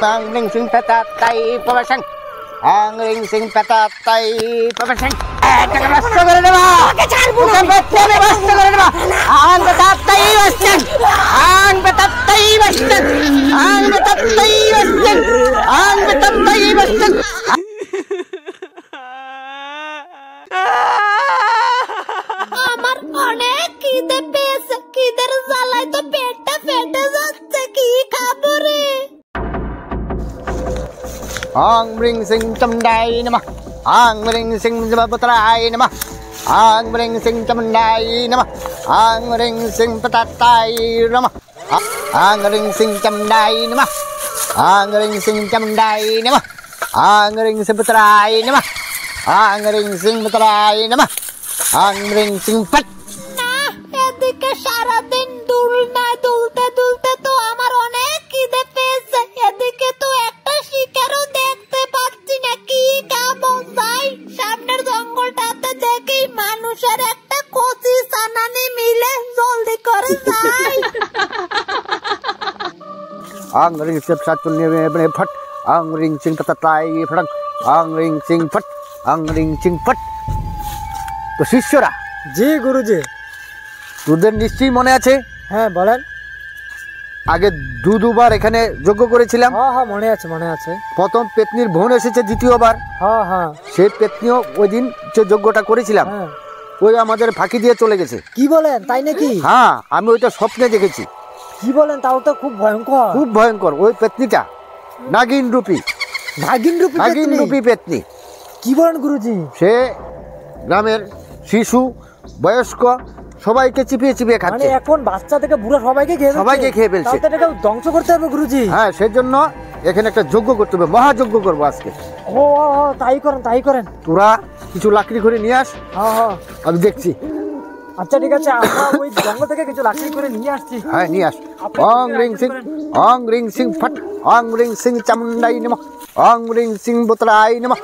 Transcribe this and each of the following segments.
Ang ring sing patatay pabasang. Ang ring sing patatay pabasang. Jangan masuk ke dalam. Bukan betul masuk ke dalam. Ang patatay basang. Ang patatay basang. Ang patatay basang. Ang patatay basang. আমার অনেক খিদে পেয়েছে খিদের জ্বালায় তো পেটটা ফেটে যাচ্ছে কি খাবো রে Ang ring sing chamdai namah. Ang ring sing batrai namah. Ang ring sing chamdai namah. Ang ring sing patatai namah. Ang ring sing chamdai namah. Ang ring sing chamdai namah. Ang ring sing batrai namah. Ang ring sing batrai namah. Ang ring sing pat. না এদিকে সারাদিন দুলতে দুলতে তো আমার অনেক খিদে পেয়েছে এদিকে তো একটা শিকারও দেখতে পাচ্ছি না কি খাবো যাই সামনের জঙ্গলটাতে দেখি মানুষের একটা কচি সানানি মিলে জলদি করে যাই Ang ring sing satunya phat. Ang ring sing patatai phat. Ang ring sing phat. Ang ring sing phat. তো শিষ্যরা জি গুরুজি তোদের নিশ্চয়ই মনে আছে হ্যাঁ বলেন আগে দুবার এখানে যজ্ঞ করেছিলাম হ্যাঁ হ্যাঁ মনে আছে প্রথম পেতনির বোন এসেছে দ্বিতীয়বার হ্যাঁ হ্যাঁ সেই পেতনিও ওই দিন যে যজ্ঞটা করেছিলাম হ্যাঁ ওই আমাদের ফাঁকি দিয়ে চলে গেছে কি বলেন তাই নাকি হ্যাঁ আমি ওইটা স্বপ্নে দেখেছি কি বলেন তাও তো খুব ভয়ঙ্কর খুব ভয়ঙ্কর ওই পেতনিটা নাগিন রূপী নাগিন রূপী পেতনি কি বলেন গুরুজি সে গ্রামের শিশু বয়স্ক সবাইকে চিপিয়ে চিপিয়ে মানে খাচ্ছে এখন বাচ্চা থেকে বুড়ো সবাইকে খেয়ে ফেলছে ফেলছে তাও ধ্বংস করতে হবে গুরুজি হ্যাঁ সেজন্য এখানে একটা যজ্ঞ করতে হবে মহাযজ্ঞ করবো আজকে ও তাই করেন তোরা কিছু লাকড়ি করে নিয়ে আস হ্যাঁ হ্যাঁ আমি দেখছি আচ্ছা ঠিক আছে আমরা ওই জঙ্গল থেকে কিছু লাকড়ি করে নিয়ে আসছি হ্যাঁ নিয়ে আস আপনি অং রিং সিং ফট অং রিং সিং চামুন্ডাই নমঃ অং রিং সিং বুতরাই নমঃ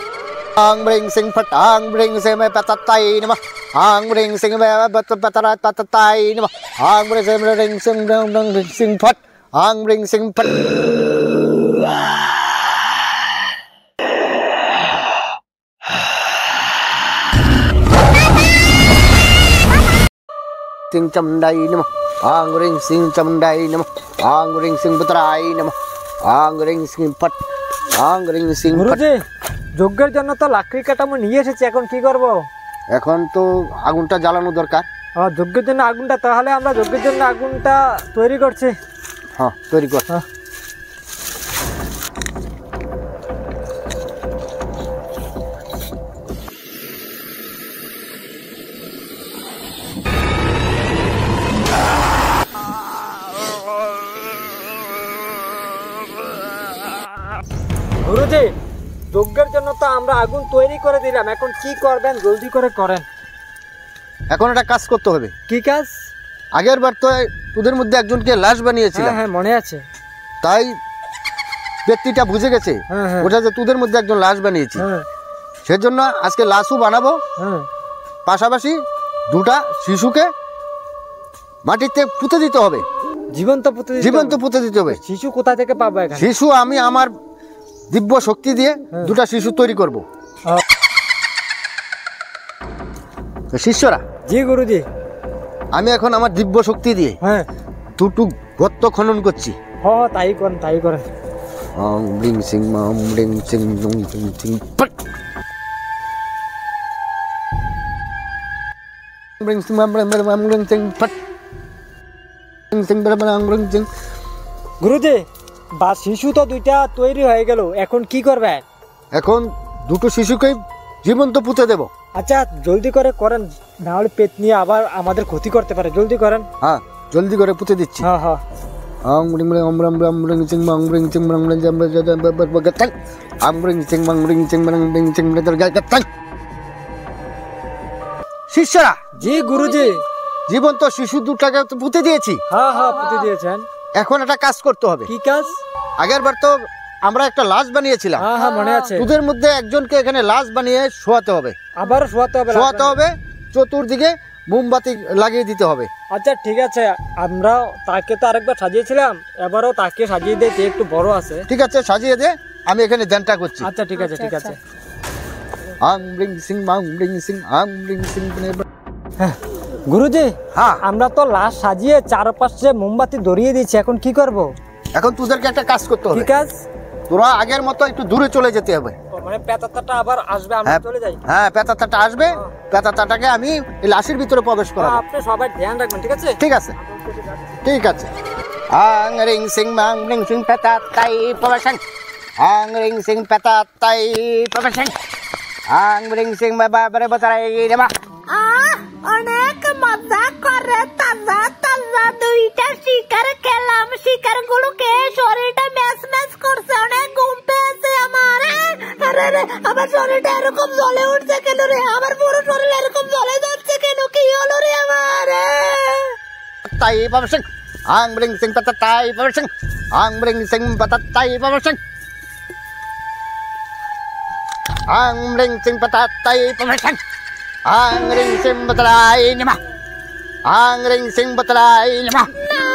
অং রিং সিং ফট অং রিং সিং মে পতাতাই নমঃ অং রিং সিং মে পতরা ততাই নমঃ অং রিং সিং ফট অং রিং সিং ফট সিং চামুন্ডাই নমঃ অং রিং সিং চামুন্ডাই নমঃ অং রিং সিং বুতরাই নমঃ অং রিং সিং ফট অং রিং সিং ফট গুরুজি যজ্ঞের জন্য তো লাকড়ি কাঠামো নিয়ে এসেছি এখন কি করব এখন তো আগুনটা জ্বালানো দরকার যজ্ঞের জন্য আগুনটা তাহলে আমরা যজ্ঞের জন্য আগুনটা তৈরি করছি হ্যাঁ তৈরি কর গুরুজি যজ্ঞের জন্য তো আমরা আগুন তৈরি করে দিলাম এখন কি করবেন জলদি করে করেন এখন একটা কাজ করতে হবে কি কাজ আগের বার তো তোদের মধ্যে একজনকে লাশ বানিয়েছিলাম হ্যাঁ মনে আছে তাই ব্যক্তিটা বুঝে গেছে হ্যাঁ, হ্যাঁ। ওটা যে তোদের মধ্যে একজন লাশ বানিয়েছি হ্যাঁ সেজন্য আজকে লাশও বানাবো হ্যাঁ পাশাপাশি দুটা শিশুকে মাটিতে পুঁতে দিতে হবে জীবন্ত পুঁতে দিতে হবে শিশু কোথা থেকে পাবো এখানে শিশু আমি আমার দিব্য শক্তি দিয়ে দুটা শিশু তৈরি করব শিষ্যরা জি গুরুজি আমি এখন আমার দিব্য শক্তি দিয়ে হ্যাঁ দুটো গর্ত খনন করছি হ্যাঁ তাই করেন ওম রিং সিং ওম রিং সিং ওম রিং সিং পট রিং সিং ওম রিং সিং পট রিং সিং রিং সিং গুরুজি বা শিশু তো দুইটা তৈরি হয়ে গেল এখন কি করবে এখন দুটো শিশুকে জীবন্ত পুঁতে দেব আচ্ছা জলদি করে করেন না হলে পেট নিয়ে আবার আমাদের ক্ষতি করতে পারে জলদি করেন হ্যাঁ জলদি করে পুঁতে দিচ্ছি হ্যাঁ হ্যাঁ ওম রিং ওম রিং সিং ওম রিং সিং ওম রিং সিং গতং ওম রিং সিং ওম রিং সিং গতং শিষ্যরা জি গুরুজি জীবন্ত শিশু দুটাকে তো পুঁতে দিয়েছি হ্যাঁ হ্যাঁ পুঁতে দিয়েছেন এখন একটা কাজ করতে হবে কি কাজ আগের বার তো আমরা একটা লাশ বানিয়েছিলাম হ্যাঁ হ্যাঁ মনে আছে তোদের মধ্যে একজনকে এখানে লাশ বানিয়ে শোয়াতে হবে আবার শোয়াতে হবে চতুর্দিকে মোমবাতি লাগিয়ে দিতে হবে। আচ্ছা ঠিক আছে, আমরা তাকে তো আরেকবার সাজিয়েছিলাম, এবারও তাকে সাজিয়ে দিতে একটু বড় আছে। ঠিক আছে, সাজিয়ে দে, আমি এখানে ধ্যানটা করছি। আচ্ছা ঠিক আছে, ঠিক আছে। আং রিং সিং মাং রিং সিং আং রিং সিং। গুরুজি, হ্যাঁ, আমরা তো লাশ সাজিয়ে চারপাশে মোমবাতি ধরিয়ে দিয়েছি, এখন কি করব? এখন তোদেরকে একটা কাজ করতে হবে। ঠিক আছে, তোরা আগের মতো একটু দূরে চলে যেতে হবে। মানে পেতাতাটা আবার আসবে, আমরা চলে যাই। হ্যাঁ, পেতাতাটা আসবে, পেতাতাটাকে আমি এই লাশের ভিতরে প্রবেশ করাবো। আপনি সবাই ধ্যান রাখবেন, ঠিক আছে? ঠিক আছে, ঠিক আছে। আং রিং সিং মাং রিং সিং পেতাতাই প্রবেশং। আং রিং সিং পেতাতাই প্রবেশং। আং রিং সিং বাবা বরে বতারাই নমঃ। অনেক মজা করে তাজা তাজা দুইটা শিকার খেলাম। শিকার গুলোকে শরীরটা ম্যাচ ম্যাচ করছে, অনেক ঘুম পেয়েছে আমার। আরে রে, আমার শরীরটা এরকম জ্বলে উঠছে কেন রে? আমার পুরো শরীর এরকম জ্বলে যাচ্ছে কেন? কি হলো রে আমার? তাই প্রবেশং। আং রিং সিং পেতাতাই প্রবেশং। আং রিং সিং পেতাতাই প্রবেশং। আং রিং সিং পেতাতাই প্রবেশং। আং রিং সিং বতরাই নমঃ। আং রিং সিং বতরাই নমঃ। না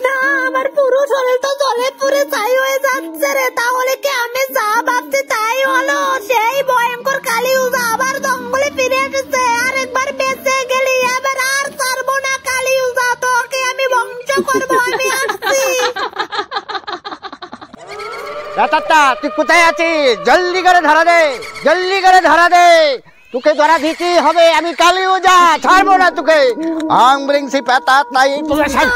না, আমার পুরো শরীর তো জ্বলে পুরে ছাই হয়ে যাচ্ছে রে। তাহলে কি আমি যা ভাবছি তাই হলো? সেই ভয়ঙ্কর কালী উজা আবার জঙ্গলে ফিরে এসেছে। আরেকবার বেঁচে গেলি, এবার আর ছাড়বো না কালী উজা, তোকে আমি বংশ করবো। আমি আসছি। পেতাত্তা, তুই কোথায় আছিস? জলদি করে ধরা দে, জলদি করে ধরা দে। তোকে ধরা দিতেই হবে, আমি কালী ওঝা, ছাড়বো না তোকে। আং রিং সিং পেতাতাই প্রবেশং।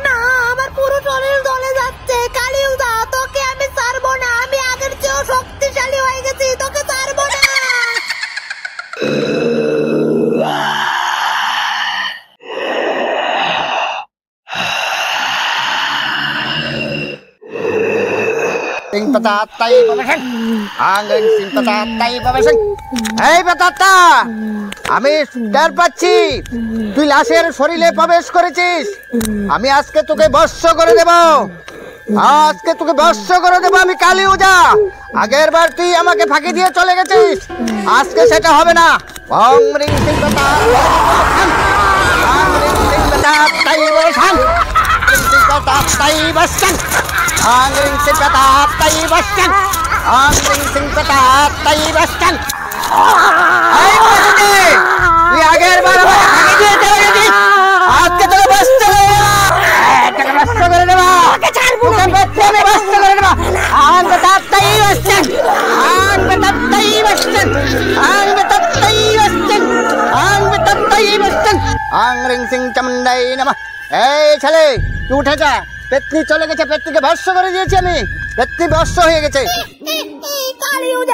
না, আমার পুরো শরীর জ্বলে যাচ্ছে। কালী উজা, তোকে আমি ছাড়বো না। আমি আগের চেয়েও শক্তিশালী হয়ে গেছি, তোকে ছাড়বো না। সিং পেতাতাই প্রবেশং। আং রিং সিং পেতাতাই প্রবেশং। এই পেতাত্তা, আমি টের পাচ্ছি তুই লাশের শরীরে প্রবেশ করেছিস। আমি আজকে তোকে বর্ষ করে দেব, আজকে তোকে বর্ষ করে দেব আমি কালী ওঝা। আগের বার তুই আমাকে ফাঁকি দিয়ে চলে গেছিস, আজকে সেটা হবে না। ওং রিং সিং পেতাতাই। আং রিং সিং পেতাতাই প্রবেশং। সিং পেতাতাই প্রবেশং। আং রিং সিং পেতাতাই প্রবেশং। আং রিং সিং পেতাতাই প্রবেশং। এই বসে, তুই আগের বার আমাকে ফাঁকি দিয়ে চলে গেছিস, আজকে তোকে বর্ষ করে দেব। তোকে বর্ষ করে দেব, তোকে বর্ষ করে দেব। আং পেতাতাই প্রবেশং। আং পেতাতাই প্রবেশং। আং পেতাতাই প্রবেশং। আং পেতাতাই প্রবেশং। আং রিং সিং চামুন্ডাই নমঃ। এই ছেলে, তুই উঠে যা, পেতনি চলে গেছে, পেতনিকে ভস্য করে দিয়েছি আমি, পেতনি ভস্য হয়ে গেছে। কালী উজা,